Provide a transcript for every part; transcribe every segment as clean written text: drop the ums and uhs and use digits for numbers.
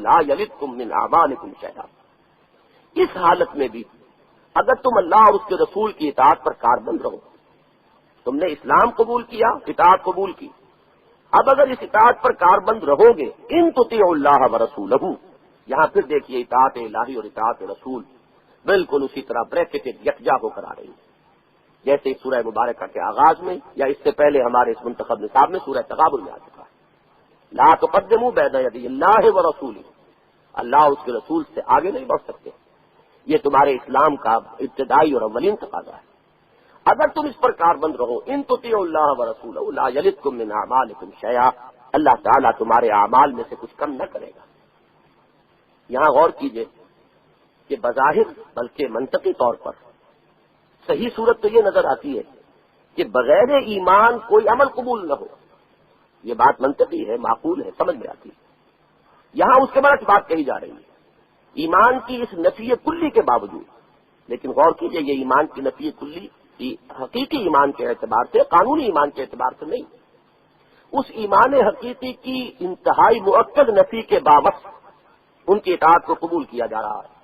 لا یلدکم من اعمالکم شیئا. اس حالت میں بھی اگر تم اللہ اور اس کے رسول کی اطاعت پر کاربند رہو، تم نے اسلام قبول کیا، اطاعت قبول کی، اب اگر اس اطاعت پر کاربند رہو گے، ان تطیعوا اللہ ورسولہ، یہاں پھر دیکھیے اطاعت الہی اور اطاعت رسول بالکل اسی طرح بریکٹڈ یکجا ہو کر آ رہی ہے، جیسے اس سورہ مبارکہ کے آغاز میں یا اس سے پہلے ہمارے اس منتخب نصاب میں سورہ تغابن میں آ چکا ہے. لا تقدموا بین یدی اللہ ورسولہ، اللہ اور اس کے رسول سے آگے نہیں بڑھ سکتے، یہ تمہارے اسلام کا ابتدائی اور اولین تقاضا ہے. اگر تم اس پر کاربند رہو، ان تطیعوا اللہ ورسولہ لا یلدکم من اعمالکم شیئا، اللہ تعالیٰ تمہارے اعمال میں سے کچھ کم نہ کرے گا. یہاں غور کیجئے کہ بظاہر بلکہ منطقی طور پر صحیح صورت تو یہ نظر آتی ہے کہ بغیر ایمان کوئی عمل قبول نہ ہو. یہ بات منطقی ہے، معقول ہے، سمجھ میں آتی ہے. یہاں اس کے برعکس بات کہی جا رہی ہے، ایمان کی اس نفی کلی کے باوجود. لیکن غور کیجئے یہ ایمان کی نفی کلی حقیقی ایمان کے اعتبار سے، قانونی ایمان کے اعتبار سے نہیں، اس ایمان حقیقی کی انتہائی مؤکد نفی کے باوجود ان کی اطاعت کو قبول کیا جا رہا ہے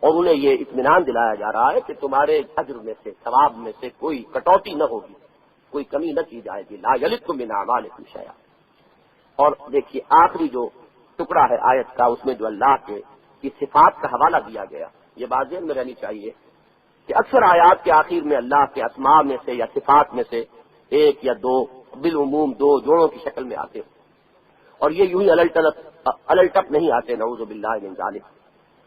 اور انہیں یہ اطمینان دلایا جا رہا ہے کہ تمہارے اجر میں سے، ثواب میں سے کوئی کٹوتی نہ ہوگی، کوئی کمی نہ کی جائے گی. لا یلدکم من اعمالکم شیئا. اور دیکھیے آخری جو ٹکڑا ہے آیت کا، اس میں جو اللہ کی صفات کا حوالہ دیا گیا، یہ بات ذہن میں رہنی چاہیے کہ اکثر آیات کے آخر میں اللہ کے اسماء میں سے یا صفات میں سے ایک یا دو، بالعموم دو جوڑوں کی شکل میں آتے ہیں، اور یہ یوں ہی الٹپ نہیں آتے، نعوذ باللہ من ذالک،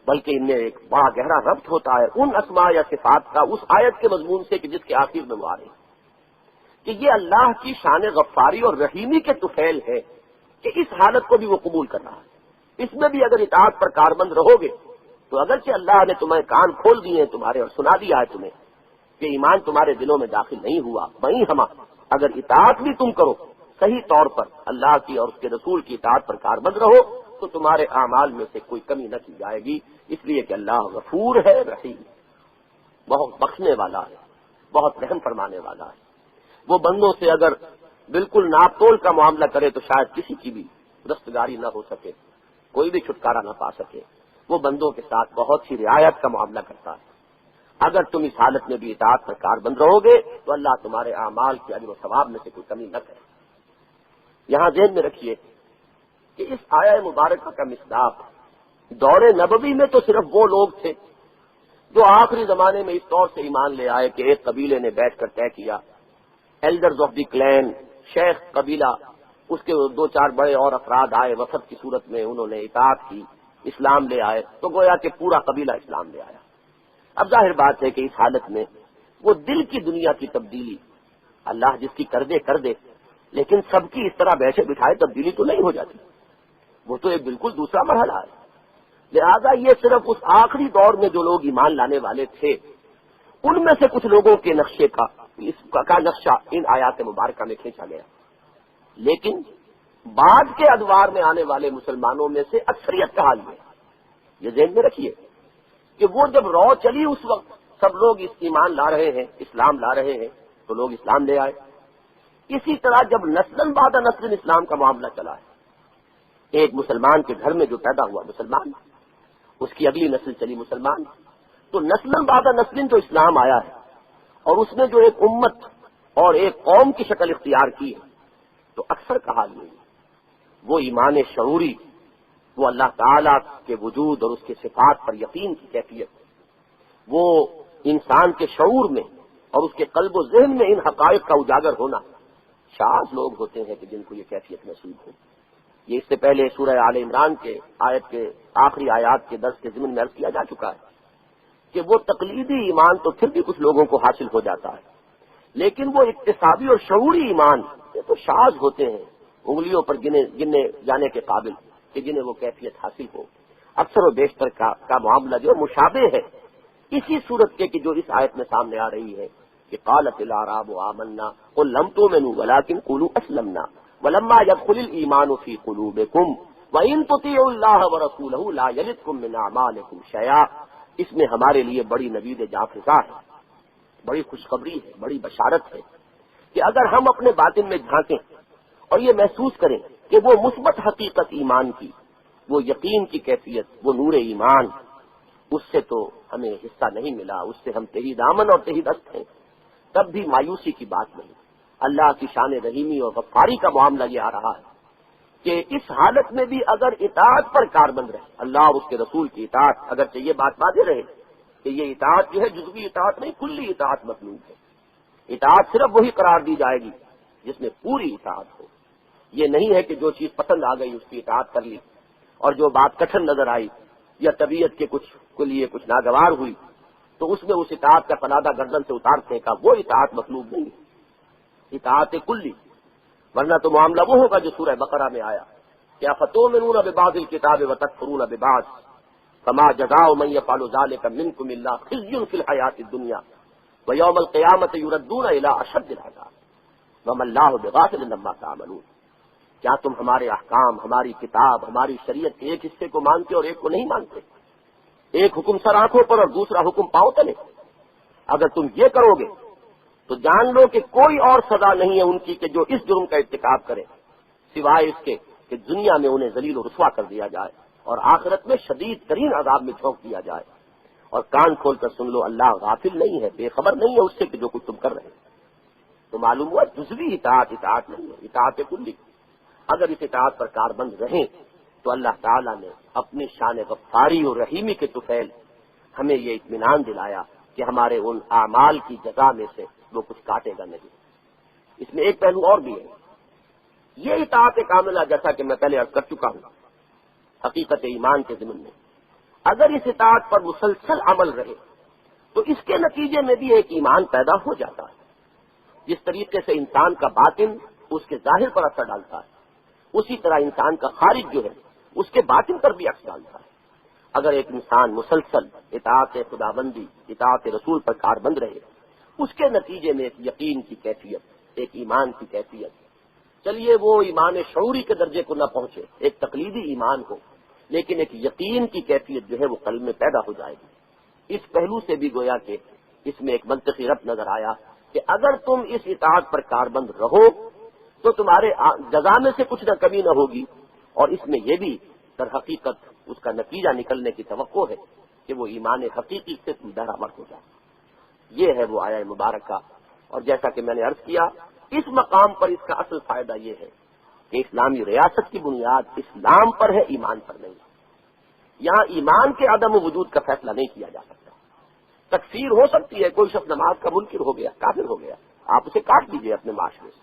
بلکہ ان میں ایک بڑا گہرا ربط ہوتا ہے ان اسماء یا صفات کا اس آیت کے مضمون سے کہ جس کے آخر میں وہ آ رہے ہیں، کہ یہ اللہ کی شان غفاری اور رحیمی کے طفیل ہے کہ اس حالت کو بھی وہ قبول کر رہا ہے. اس میں بھی اگر اطاعت پر کاربند رہو گے تو اگرچہ اللہ نے تمہیں کان کھول دیے ہیں تمہارے اور سنا دیا ہے تمہیں کہ ایمان تمہارے دلوں میں داخل نہیں ہوا، وہیں ہم اگر اطاعت بھی تم کرو صحیح طور پر، اللہ کی اور اس کے رسول کی اطاعت پر کاربند رہو، تو تمہارے اعمال میں سے کوئی کمی نہ کی جائے گی، اس لیے کہ اللہ غفور ہے، رحیم، بہت بخشنے والا ہے، بہت رحم فرمانے والا ہے. وہ بندوں سے اگر بالکل ناپ تول کا معاملہ کرے تو شاید کسی کی بھی دستگاری نہ ہو سکے، کوئی بھی چھٹکارا نہ پا سکے. وہ بندوں کے ساتھ بہت سی رعایت کا معاملہ کرتا ہے. اگر تم اس حالت میں بھی اطاعت پر کاربند رہو گے تو اللہ تمہارے اعمال کے اجر و ثواب میں سے کوئی کمی نہ کرے. یہاں ذہن میں رکھیے کہ اس آیہ مبارکہ کا مصداق دور نبوی میں تو صرف وہ لوگ تھے جو آخری زمانے میں اس طور سے ایمان لے آئے کہ ایک قبیلے نے بیٹھ کر طے کیا، ایلڈرز آف دی کلین، شیخ قبیلہ، اس کے دو چار بڑے اور افراد آئے وفد کی صورت میں، انہوں نے اطاعت کی، اسلام لے آئے، تو گویا کہ پورا قبیلہ اسلام لے آیا. اب ظاہر بات ہے کہ اس حالت میں وہ دل کی دنیا کی تبدیلی اللہ جس کی کر دے، لیکن سب کی اس طرح بیٹھے بٹھائے تبدیلی تو نہیں ہو جاتی، وہ تو ایک بالکل دوسرا مرحلہ ہے. لہذا یہ صرف اس آخری دور میں جو لوگ ایمان لانے والے تھے ان میں سے کچھ لوگوں کے نقشے کا نقشہ ان آیات مبارکہ میں کھینچا گیا. لیکن بعد کے ادوار میں آنے والے مسلمانوں میں سے اکثریت کا حال یہ ذہن میں رکھیے کہ وہ جب رو چلی اس وقت سب لوگ اس ایمان لا رہے ہیں، اسلام لا رہے ہیں، تو لوگ اسلام لے آئے. اسی طرح جب نسل بعد نسل اسلام کا معاملہ چلا ہے، ایک مسلمان کے گھر میں جو پیدا ہوا مسلمان، اس کی اگلی نسل چلی مسلمان، تو نسل بعد نسل جو اسلام آیا ہے اور اس نے جو ایک امت اور ایک قوم کی شکل اختیار کی ہے، تو اکثر کا حال یہی ہے، وہ ایمان شعوری، وہ اللہ تعالیٰ کے وجود اور اس کے صفات پر یقین کی کیفیت، وہ انسان کے شعور میں اور اس کے قلب و ذہن میں ان حقائق کا اجاگر ہونا، شاذ لوگ ہوتے ہیں کہ جن کو یہ کیفیت نصیب ہو. یہ اس سے پہلے سورہ آل عمران کے آیت کے آخری آیات کے درس کے ضمن میں عرض کیا جا چکا ہے کہ وہ تقلیدی ایمان تو پھر بھی کچھ لوگوں کو حاصل ہو جاتا ہے، لیکن وہ اکتسابی اور شعوری ایمان یہ تو شاذ ہوتے ہیں، انگلیوں پر گننے جانے کے قابل کہ جنہیں وہ کیفیت حاصل ہو. اکثر و بیشتر کا معاملہ جو مشابہ ہے اسی صورت کے کہ جو اس آیت میں سامنے آ رہی ہے کہ قالت الاعراب آمنا قل لم تؤمنوا ولكن قولوا اسلمنا ولما يدخل الايمان في قلوبكم وان تطيعوا الله ورسوله لا يلدكم من اعمالكم شيئا. اس میں ہمارے لیے بڑی نوید جافزا ہے، بڑی خوشخبری ہے، بڑی بشارت ہے کہ اگر ہم اپنے باطن میں جھانکیں اور یہ محسوس کریں کہ وہ مثبت حقیقت ایمان کی وہ یقین کی کیفیت، وہ نور ایمان، اس سے تو ہمیں حصہ نہیں ملا، اس سے ہم تہی دامن اور تہی دست ہیں، تب بھی مایوسی کی بات نہیں۔ اللہ کی شان رحیمی اور غفاری کا معاملہ یہ آ رہا ہے کہ اس حالت میں بھی اگر اطاعت پر کاربند رہے، اللہ اور اس کے رسول کی اطاعت، اگرچہ یہ بات واضح رہے کہ یہ اطاعت جو ہے جزوی اطاعت نہیں، کلی اطاعت مطلوب ہے۔ اطاعت صرف وہی قرار دی جائے گی جس میں پوری اطاعت ہو۔ یہ نہیں ہے کہ جو چیز پسند آ گئی اس کی اطاعت کر لی، اور جو بات کٹھن نظر آئی یا طبیعت کے کچھ کے لیے کچھ ناگوار ہوئی تو اس میں اس اطاعت کا قلادہ گردن سے اتارنے کا وہ اطاعت مطلوب نہیں ہے، اطاعت کلی۔ ورنہ تو معاملہ وہ ہوگا جو سورہ بقرہ میں آیا کہ افتؤمنون ببعض الکتاب وتکفرون ببعض فما جزاء من يفعل ذلك منكم الا خزي في الحیاة الدنیا ویوم القیامة یردون الى اشد العذاب وما اللہ بغافل عما تعملون۔ کیا تم ہمارے احکام، ہماری کتاب، ہماری شریعت کے ایک حصے کو مانتے اور ایک کو نہیں مانتے؟ ایک حکم سر آنکھوں پر اور دوسرا حکم پاؤں تلے؟ اگر تم یہ کرو گے تو جان لو کہ کوئی اور سزا نہیں ہے ان کی کہ جو اس جرم کا ارتکاب کرے، سوائے اس کے کہ دنیا میں انہیں ذلیل و رسوا کر دیا جائے اور آخرت میں شدید ترین عذاب میں جھونک دیا جائے۔ اور کان کھول کر سن لو، اللہ غافل نہیں ہے، بے خبر نہیں ہے اس سے کہ جو کچھ تم کر رہے ہیں۔ تو معلوم ہوا جزوی اطاعت نہیں ہے، اطاعت کلی۔ اگر اس اطاعت پر کاربند رہیں تو اللہ تعالیٰ نے اپنی شان غفاری اور رحیمی کے طفیل ہمیں یہ اطمینان دلایا کہ ہمارے ان اعمال کی جزا میں سے وہ کچھ کاٹے گا نہیں۔ اس میں ایک پہلو اور بھی ہے، یہ اطاعت کاملہ جیسا کہ میں پہلے عرض کر چکا ہوں حقیقت ایمان کے ضمن میں، اگر اس اطاعت پر مسلسل عمل رہے تو اس کے نتیجے میں بھی ایک ایمان پیدا ہو جاتا ہے۔ جس طریقے سے انسان کا باطن اس کے ظاہر پر اثر ڈالتا ہے، اسی طرح انسان کا خارج جو ہے اس کے باطن پر بھی اثر ڈالتا ہے۔ اگر ایک انسان مسلسل اطاعت خداوندی، اطاعت رسول پر کاربند رہے، اس کے نتیجے میں ایک یقین کی کیفیت، ایک ایمان کی کیفیت، چلیے وہ ایمان شعوری کے درجے کو نہ پہنچے، ایک تقلیدی ایمان ہو، لیکن ایک یقین کی کیفیت جو ہے وہ قلب میں پیدا ہو جائے گی۔ اس پہلو سے بھی گویا کہ اس میں ایک منطقی ربط نظر آیا کہ اگر تم اس اطاعت پر کاربند رہو تو تمہارے جزا میں سے کچھ نہ کمی نہ ہوگی، اور اس میں یہ بھی در حقیقت اس کا نتیجہ نکلنے کی توقع ہے کہ وہ ایمان حقیقی سے تم بہرامر ہو جائے۔ یہ ہے وہ آیہ مبارکہ، اور جیسا کہ میں نے عرض کیا اس مقام پر اس کا اصل فائدہ یہ ہے کہ اسلامی ریاست کی بنیاد اسلام پر ہے، ایمان پر نہیں۔ یہاں ایمان کے عدم وجود کا فیصلہ نہیں کیا جا سکتا۔ تکفیر ہو سکتی ہے، کوئی شخص نماز کا منکر ہو گیا، کافر ہو گیا، آپ اسے کاٹ دیجئے اپنے معاشرے سے۔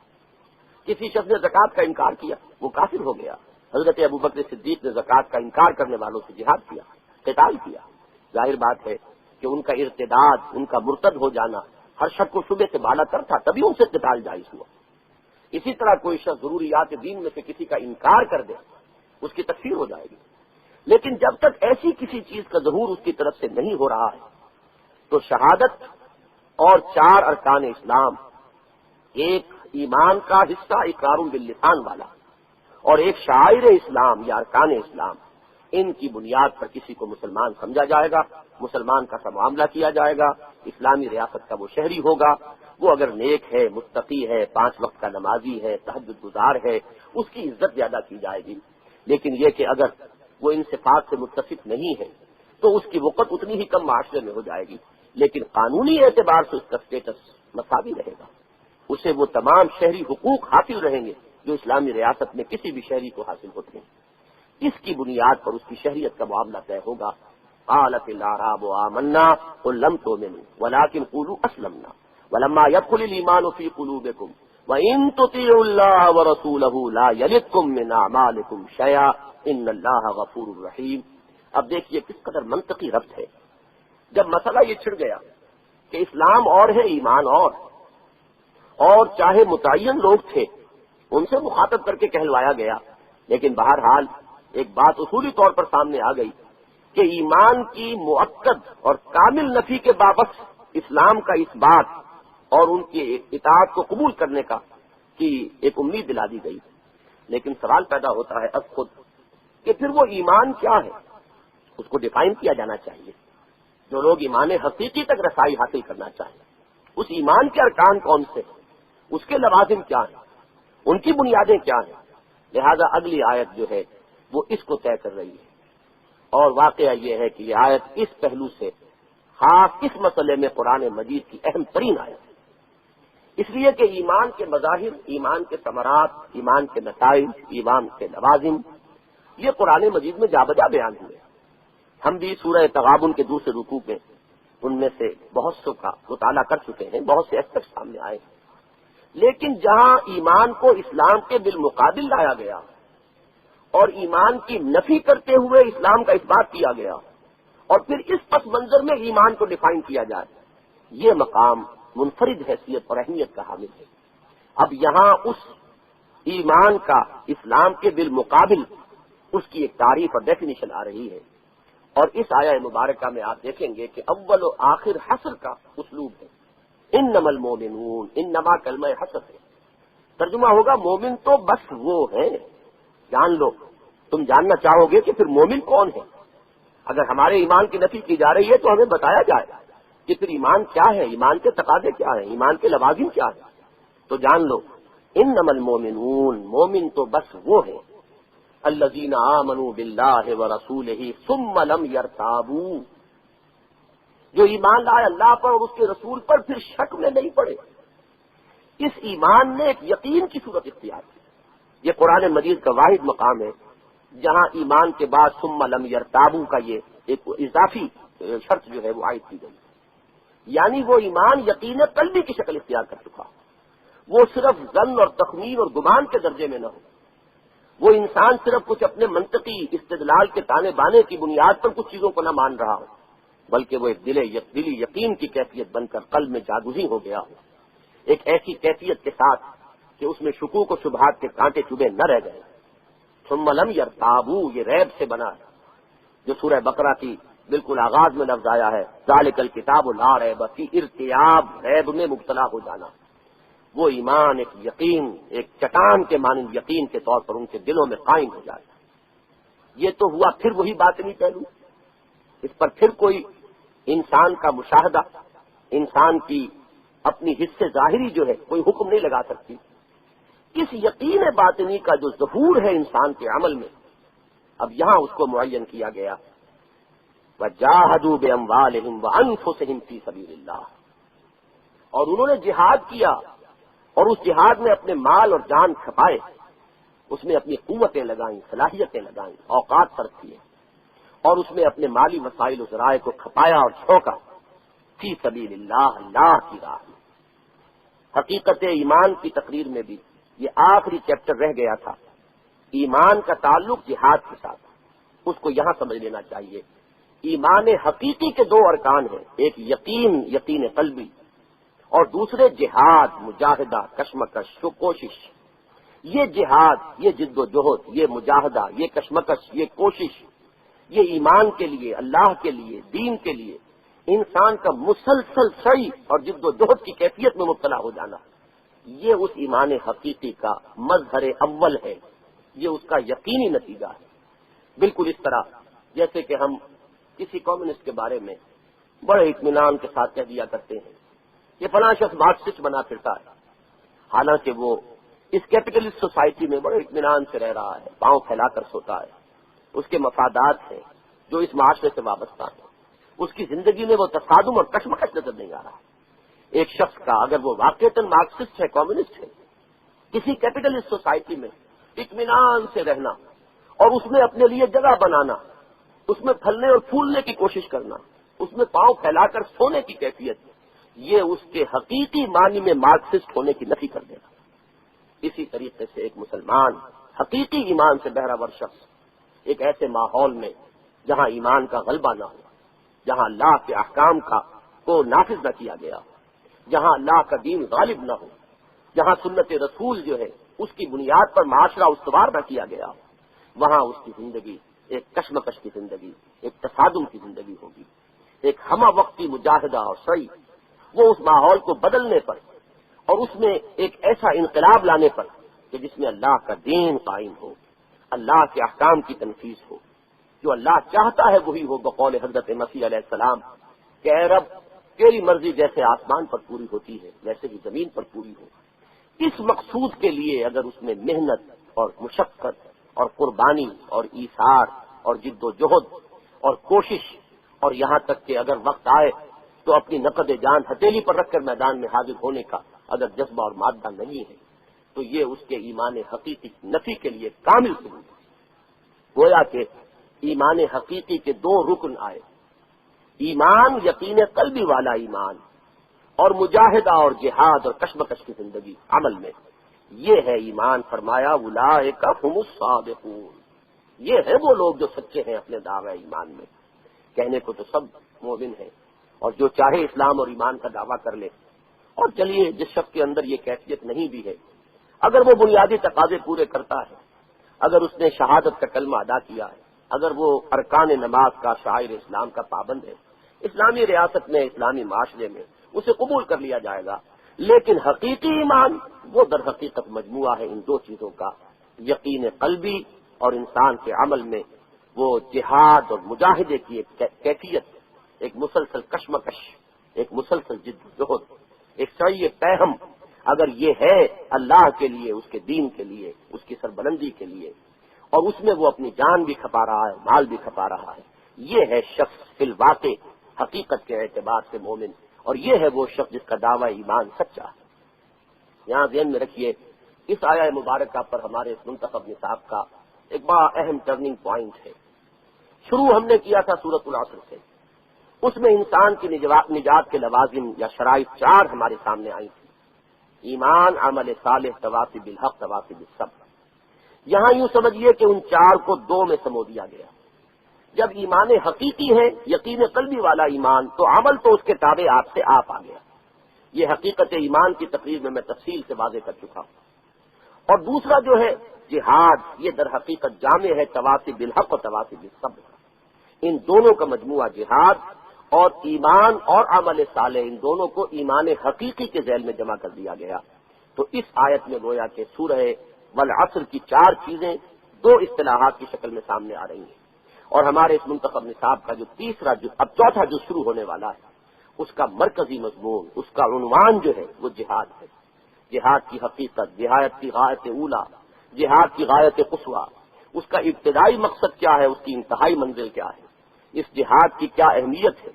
کسی شخص نے زکوٰۃ کا انکار کیا، وہ کافر ہو گیا۔ حضرت ابوبکر صدیق نے زکوٰۃ کا انکار کرنے والوں سے جہاد کیا، قتال کیا۔ ظاہر بات ہے کہ ان کا ارتداد، ان کا مرتد ہو جانا ہر شک و شبے سے بالا تر تھا، تبھی ان سے قتال جائز ہوا۔ اسی طرح کوئی شخص ضروریات دین میں سے کسی کا انکار کر دے، اس کی تکفیر ہو جائے گی۔ لیکن جب تک ایسی کسی چیز کا ظہور اس کی طرف سے نہیں ہو رہا ہے تو شہادت اور 4 ارکان اسلام، ایک ایمان کا حصہ اقرار باللسان والا اور ایک شعائر اسلام یا ارکان اسلام، ان کی بنیاد پر کسی کو مسلمان سمجھا جائے گا، مسلمان کا سا معاملہ کیا جائے گا، اسلامی ریاست کا وہ شہری ہوگا۔ وہ اگر نیک ہے، متقی ہے، 5 وقت کا نمازی ہے، تہجد گزار ہے، اس کی عزت زیادہ کی جائے گی۔ لیکن یہ کہ اگر وہ ان صفات سے متصف نہیں ہے تو اس کی وقت اتنی ہی کم معاشرے میں ہو جائے گی، لیکن قانونی اعتبار سے اس کا اسٹیٹس مساوی رہے گا، اسے وہ تمام شہری حقوق حاصل رہیں گے جو اسلامی ریاست میں کسی بھی شہری کو حاصل ہوتے ہیں۔ اس کی بنیاد پر اس کی شہریت کا معاملہ طے ہوگا۔ قالت الاعراب آمنا قل لم تؤمنوا ولكن قولوا اسلمنا ولما يدخل الايمان في قلوبكم وان تطيعوا الله ورسوله لا يلدكم من اعمالكم شيئا ان الله غفور رحيم۔ اب دیکھیے کس قدر منطقی ربط ہے۔ جب مسئلہ یہ چھڑ گیا کہ اسلام اور ہے، ایمان اور چاہے متعین لوگ تھے ان سے مخاطب کر کے کہلوایا گیا، لیکن بہرحال ایک بات اصولی طور پر سامنے آ گئی کہ ایمان کی مؤکد اور کامل نفی کے باوجود اسلام کا اس بات اور ان کی اطاعت کو قبول کرنے کا کی ایک امید دلا دی گئی۔ لیکن سوال پیدا ہوتا ہے اب خود کہ پھر وہ ایمان کیا ہے، اس کو ڈیفائن کیا جانا چاہیے۔ جو لوگ ایمان حقیقی تک رسائی حاصل کرنا چاہیں، اس ایمان کے ارکان کون سے، اس کے لوازم کیا ہیں، ان کی بنیادیں کیا ہیں۔ لہذا اگلی آیت جو ہے وہ اس کو طے کر رہی ہے۔ اور واقعہ یہ ہے کہ یہ آیت اس پہلو سے خاص اس مسئلے میں قرآن مجید کی اہم ترین آیت ہے، اس لیے کہ ایمان کے مظاہر، ایمان کے ثمرات، ایمان کے نتائج، ایمان کے لوازم، یہ قرآن مجید میں جا بجا بیان ہوئے۔ ہم بھی سورہ تغابن کے دوسرے رکوع میں ان میں سے بہت سو کا مطالعہ کر چکے ہیں، بہت سے اسپیکٹ سامنے آئے ہیں، لیکن جہاں ایمان کو اسلام کے بالمقابل لایا گیا اور ایمان کی نفی کرتے ہوئے اسلام کا اثبات کیا گیا اور پھر اس پس منظر میں ایمان کو ڈیفائن کیا جائے، یہ مقام منفرد حیثیت اور اہمیت کا حامل ہے۔ اب یہاں اس ایمان کا اسلام کے بالمقابل اس کی ایک تعریف اور ڈیفینیشن آ رہی ہے، اور اس آیہ مبارکہ میں آپ دیکھیں گے کہ اول و آخر حصر کا اسلوب ہے۔ انما المومنون، انما کلمہ حصر ہے، ترجمہ ہوگا مومن تو بس وہ ہے۔ جان لو، تم جاننا چاہو گے کہ پھر مومن کون ہے؟ اگر ہمارے ایمان کی نفی کی جا رہی ہے تو ہمیں بتایا جائے کہ پھر ایمان کیا ہے، ایمان کے تقاضے کیا ہیں، ایمان کے لوازم کیا ہیں۔ تو جان لو انما المومنون، مومن تو بس وہ ہے الذین آمنوا باللہ ورسولہ ثم لم یرتابوا، جو ایمان لائے اللہ پر اور اس کے رسول پر پھر شک میں نہیں پڑے۔ اس ایمان نے ایک یقین کی صورت اختیار کی۔ یہ قرآن مجید کا واحد مقام ہے جہاں ایمان کے بعد ثم لم یرتابوا کا یہ ایک اضافی شرط جو ہے وہ عائد کی گئی، یعنی وہ ایمان یقین قلبی کی شکل اختیار کر چکا، وہ صرف ظن اور تخمین اور گمان کے درجے میں نہ ہو، وہ انسان صرف کچھ اپنے منطقی استدلال کے تانے بانے کی بنیاد پر کچھ چیزوں کو نہ مان رہا ہو، بلکہ وہ ایک دلی یقین کی کیفیت بن کر قلب میں جاگزی ہو گیا ہو، ایک ایسی کیفیت کے ساتھ کہ اس میں شکوک و شبہات کے کانٹے چبھے نہ رہ گئے۔ ثم لم یرتابوا، یہ ریب سے بنا ہے، جو سورہ بقرہ کی بالکل آغاز میں لفظ آیا ہے ذالک الکتاب لا ریب فیہ، ارتیاب، ریب میں مبتلا ہو جانا۔ وہ ایمان ایک یقین، ایک چٹان کے مانند یقین کے طور پر ان کے دلوں میں قائم ہو جائے۔ یہ تو ہوا پھر وہی باطنی پہلو، اس پر پھر کوئی انسان کا مشاہدہ، انسان کی اپنی حصے ظاہری جو ہے کوئی حکم نہیں لگا سکتی۔ اس یقین باطنی کا جو ظہور ہے انسان کے عمل میں، اب یہاں اس کو معین کیا گیا وَجَاهَدُوا بِأَمْوَالِهِمْ وَأَنفُسِهِمْ فِي سَبِيلِ اللَّهِ، اور انہوں نے جہاد کیا اور اس جہاد میں اپنے مال اور جان کھپائے، اس میں اپنی قوتیں لگائیں، صلاحیتیں لگائیں، اوقات صرف کیے، اور اس میں اپنے مالی وسائل و ذرائع کو کھپایا اور چھونکا فی سبیل اللہ، اللہ کی راہ میں۔ حقیقت ایمان کی تقریر میں بھی یہ آخری چیپٹر رہ گیا تھا، ایمان کا تعلق جہاد کے ساتھ، اس کو یہاں سمجھ لینا چاہیے۔ ایمان حقیقی کے دو ارکان ہیں، ایک یقین قلبی، اور دوسرے جہاد، مجاہدہ، کشمکش، کوشش۔ یہ جہاد، یہ جد و جہد، یہ مجاہدہ، یہ کشمکش، یہ کوشش، یہ ایمان کے لیے، اللہ کے لیے، دین کے لیے انسان کا مسلسل سعی اور جد و جہد کی کیفیت میں مبتلا ہو جانا، یہ اس ایمان حقیقی کا مظہر اول ہے، یہ اس کا یقینی نتیجہ ہے۔ بالکل اس طرح جیسے کہ ہم کسی کمیونسٹ کے بارے میں بڑے اطمینان کے ساتھ کہہ دیا کرتے ہیں یہ فلاں شخص مارکسسٹ بنا پھرتا ہے، حالانکہ وہ اس کیپٹلسٹ سوسائٹی میں بڑے اطمینان سے رہ رہا ہے، پاؤں پھیلا کر سوتا ہے، اس کے مفادات ہیں جو اس معاشرے سے وابستہ ہیں، اس کی زندگی میں وہ تصادم اور کشمکش نظر نہیں آ رہا۔ ایک شخص کا اگر وہ واقعتاً مارکسسٹ ہے، کمیونسٹ ہے، کسی کیپٹلسٹ سوسائٹی میں اطمینان سے رہنا اور اس میں اپنے لیے جگہ بنانا، اس میں پھلنے اور پھولنے کی کوشش کرنا، اس میں پاؤں پھیلا کر سونے کی کیفیت، یہ اس کے حقیقی معنی میں مارکسسٹ ہونے کی نفی کر دینا۔ اسی طریقے سے ایک مسلمان حقیقی ایمان سے بہرہ ور شخص ایک ایسے ماحول میں جہاں ایمان کا غلبہ نہ ہو، جہاں اللہ کے احکام کو نافذ نہ کیا گیا، جہاں اللہ کا دین غالب نہ ہو، جہاں سنت رسول جو ہے اس کی بنیاد پر معاشرہ استوار نہ کیا گیا، وہاں اس کی زندگی ایک کشمکش کی زندگی، ایک تصادم کی زندگی ہوگی، ایک ہمہ وقتی مجاہدہ اور سعی، وہ اس ماحول کو بدلنے پر اور اس میں ایک ایسا انقلاب لانے پر کہ جس میں اللہ کا دین قائم ہو، اللہ کے احکام کی تنفیذ ہو، جو اللہ چاہتا ہے وہی ہو، بقول حضرت مسیح علیہ السلام کہ اے رب تیری مرضی جیسے آسمان پر پوری ہوتی ہے ویسے ہی زمین پر پوری ہو۔ اس مقصود کے لیے اگر اس میں محنت اور مشقت اور قربانی اور ایثار اور جد و جہد اور کوشش، اور یہاں تک کہ اگر وقت آئے تو اپنی نقد جان ہتھیلی پر رکھ کر میدان میں حاضر ہونے کا اگر جذبہ اور مادہ نہیں ہے تو یہ اس کے ایمان حقیقی نفی کے لیے کامل ثبوت ہے۔ گویا کہ ایمان حقیقی کے دو رکن آئے، ایمان یقین قلبی والا ایمان، اور مجاہدہ اور جہاد اور کشمکش کی زندگی عمل میں، یہ ہے ایمان۔ فرمایا اولئک ھم الصادقون، یہ ہے وہ لوگ جو سچے ہیں اپنے دعوی ایمان میں۔ کہنے کو تو سب مومن ہیں، اور جو چاہے اسلام اور ایمان کا دعویٰ کر لے، اور چلیے جس شخص کے اندر یہ کیفیت نہیں بھی ہے، اگر وہ بنیادی تقاضے پورے کرتا ہے، اگر اس نے شہادت کا کلمہ ادا کیا ہے، اگر وہ ارکان نماز کا شاعر اسلام کا پابند ہے، اسلامی ریاست میں اسلامی معاشرے میں اسے قبول کر لیا جائے گا۔ لیکن حقیقی ایمان وہ در حقیقت مجموعہ ہے ان دو چیزوں کا، یقین قلبی اور انسان کے عمل میں وہ جہاد اور مجاہدے کی ایک کیفیت، ایک مسلسل کشمکش، ایک مسلسل جد و جہد، ایک سعی پیہم، اگر یہ ہے اللہ کے لیے، اس کے دین کے لیے، اس کی سربلندی کے لیے، اور اس میں وہ اپنی جان بھی کھپا رہا ہے، مال بھی کھپا رہا ہے، یہ ہے شخص فی الواقع حقیقت کے اعتبار سے مومن، اور یہ ہے وہ شخص جس کا دعوی ایمان سچا ہے۔ یہاں ذہن میں رکھیے، اس آیہ مبارکہ پر ہمارے اس منتخب نصاب کا ایک بڑا اہم ٹرننگ پوائنٹ ہے۔ شروع ہم نے کیا تھا سورۃ العصر سے، اس میں انسان کی نجات کے لوازم یا شرائط 4 ہمارے سامنے آئی تھی، ایمان، عمل صالح، تواصی بالحق، تواصی بالصبر۔ یہاں یوں سمجھیے کہ ان 4 کو 2 میں سمو دیا گیا۔ جب ایمان حقیقی ہے، یقین قلبی والا ایمان، تو عمل تو اس کے تابع آپ سے آپ آ گیا۔ یہ حقیقت ایمان کی تقریر میں تفصیل سے واضح کر چکا ہوں۔ اور دوسرا جو ہے جہاد، یہ در حقیقت جامع ہے تواصی بالحق اور تواصی بالصبر۔ ان دونوں کا مجموعہ جہاد اور ایمان اور عمل صالح، ان دونوں کو ایمان حقیقی کے ذیل میں جمع کر دیا گیا۔ تو اس آیت میں گویا کہ سورہ والعصر کی 4 چیزیں 2 اصطلاحات کی شکل میں سامنے آ رہی ہیں، اور ہمارے اس منتخب نصاب کا جو تیسرا جز، اب چوتھا جز شروع ہونے والا ہے، اس کا مرکزی مضمون، اس کا عنوان جو ہے وہ جہاد ہے۔ جہاد کی حقیقت، جہاد کی غایت اولا، جہاد کی غایت قصویٰ، اس کا ابتدائی مقصد کیا ہے، اس کی انتہائی منزل کیا ہے، اس جہاد کی کیا اہمیت ہے،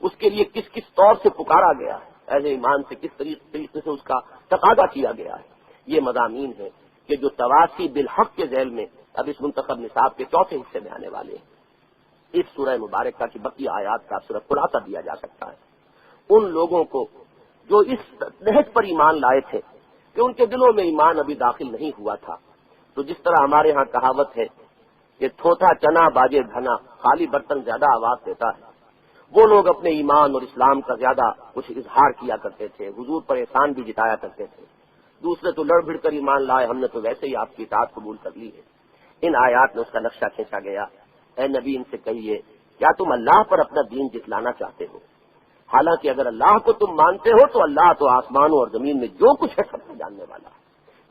اس کے لیے کس کس طور سے پکارا گیا ہے، اہل ایمان سے کس طریقے سے اس کا تقاضا کیا گیا ہے، یہ مضامین ہے کہ جو تواصی بالحق کے ذیل میں اب اس منتخب نصاب کے چوتھے حصے میں آنے والے ہیں۔ اس سورہ مبارکہ کی بقیہ آیات کا صرف خلاصہ دیا جا سکتا ہے ان لوگوں کو جو اس نہج پر ایمان لائے تھے کہ ان کے دلوں میں ایمان ابھی داخل نہیں ہوا تھا۔ تو جس طرح ہمارے ہاں کہاوت ہے کہ تھوتھا چنا باجے دھنا، خالی برتن زیادہ آواز دیتا ہے، وہ لوگ اپنے ایمان اور اسلام کا زیادہ کچھ اظہار کیا کرتے تھے، حضور پر احسان بھی جتایا کرتے تھے۔ دوسرے تو لڑ بھڑ کر ایمان لائے، ہم نے تو ویسے ہی آپ کی اطاعت قبول کر لی ہے۔ ان آیات میں اس کا نقشہ کھینچا گیا، اے نبی ان سے کہیے کیا تم اللہ پر اپنا دین جتلانا چاہتے ہو؟ حالانکہ اگر اللہ کو تم مانتے ہو تو اللہ تو آسمانوں اور زمین میں جو کچھ ہے سب کو جاننے والا ہے۔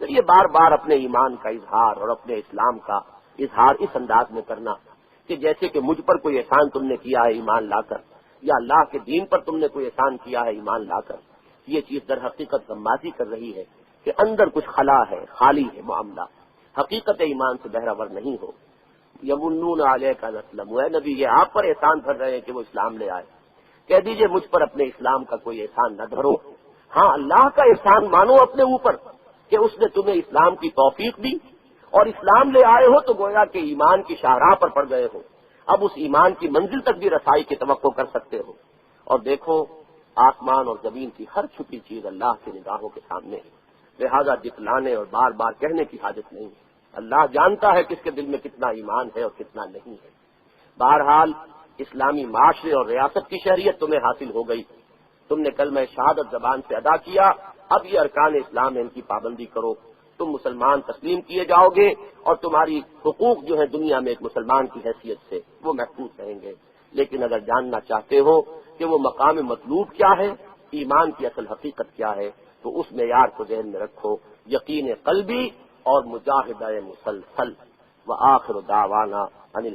پھر یہ بار بار اپنے ایمان کا اظہار اور اپنے اسلام کا اظہار اس انداز میں کرنا کہ جیسے کہ مجھ پر کوئی احسان تم نے کیا ہے ایمان لا کر، یا اللہ کے دین پر تم نے کوئی احسان کیا ہے ایمان لا کر، یہ چیز در حقیقت غمازی کر رہی ہے کہ اندر کچھ خلا ہے، خالی ہے معاملہ، حقیقت ایمان سے بہرہ نہیں ہو۔ یمنون علیک ان اسلموا، اے نبی یہ آپ پر احسان کر رہے ہیں کہ وہ اسلام لے آئے، کہہ دیجئے مجھ پر اپنے اسلام کا کوئی احسان نہ دھرو، ہاں اللہ کا احسان مانو اپنے اوپر کہ اس نے تمہیں اسلام کی توفیق دی اور اسلام لے آئے ہو، تو گویا کہ ایمان کی شاہراہ پر پڑ گئے ہو، اب اس ایمان کی منزل تک بھی رسائی کی توقع کر سکتے ہو۔ اور دیکھو آسمان اور زمین کی ہر چھپی چیز اللہ کی نگاہوں کے سامنے ہے، لہذا جتلانے اور بار بار کہنے کی حاجت نہیں ہے، اللہ جانتا ہے کس کے دل میں کتنا ایمان ہے اور کتنا نہیں ہے۔ بہرحال اسلامی معاشرے اور ریاست کی شہریت تمہیں حاصل ہو گئی، تم نے کلمہ شہادت زبان سے ادا کیا، اب یہ ارکان اسلام ہے ان کی پابندی کرو، تم مسلمان تسلیم کیے جاؤ گے اور تمہاری حقوق جو ہے دنیا میں ایک مسلمان کی حیثیت سے وہ محفوظ رہیں گے۔ لیکن اگر جاننا چاہتے ہو کہ وہ مقام مطلوب کیا ہے، ایمان کی اصل حقیقت کیا ہے، تو اس معیار کو ذہن میں رکھو، یقین قلبی اور مجاہدہ مسلسل۔ وآخر دعوانا ان